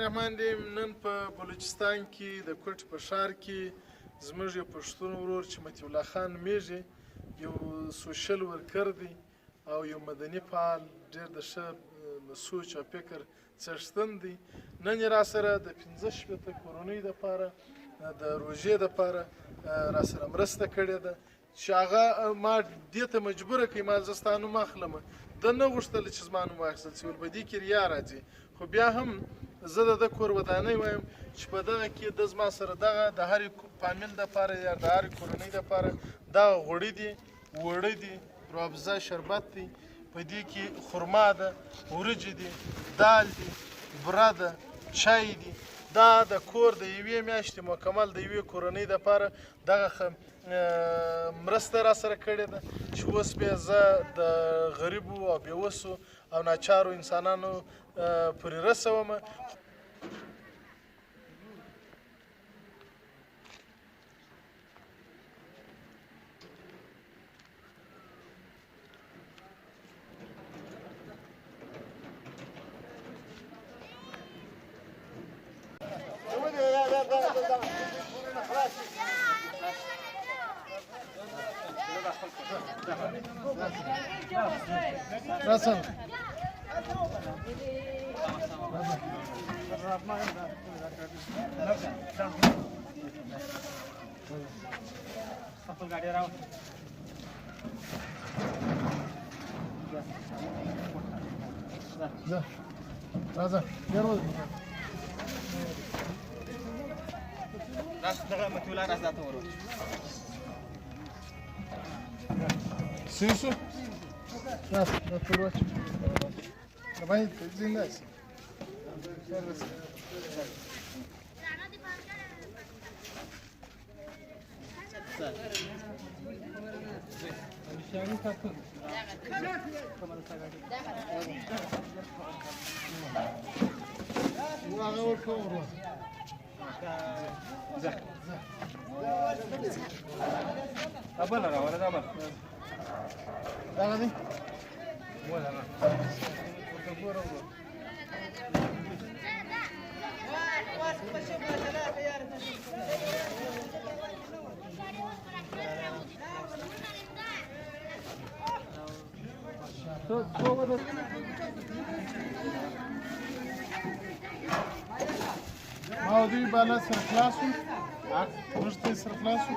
الرحمن الرحیم. نن په بلوچستان کې د کوټ په ښار کې زموږ یو پښتون ورور چې مطیع الله خان نومیږي، یو سوشل ورکر دی او یو مدني فعال، ډېر د ښه سوچ او فکر څښتن دی. نن یې راسره د 15 کورنۍ دپاره د روژې دپاره راسره مرسته کړې ده چې هغه ما دې ته مجبوره کړي. ما زه ستا نوم اخلم، ده نه غوښتله چې زما نوم واخیستل شي، ول په دې کې ریا راځي. خو بیا هم زه د ده کور ودانۍ وایم چې په دغه کې د زما سره دغه د هرې فامیل دپاره یا د هرې کورنۍ دپاره دغه غوړي دي، وړه دي، روابزه شربت دی، په دې کې خرما ده، وریجې دي، دال دي، بوره ده، چای دي. دا د کور د یوې میاشتې مکمل د یوې کورنۍ دپاره دغه مرسته راسره کړې ده چې اوس بیا زه د غریبو او بېوسو او ناچارو انسانانو پورې رسوم. راسم خپل ګاډي راو راځه یارو راس دغه متولا راس داته ورو سيسو راس دا تروچ давай زنداس أبلا لا ولا دامر لا غادي ولا ما ما ودي بالا سرخلاصو مشتي سرخلاصو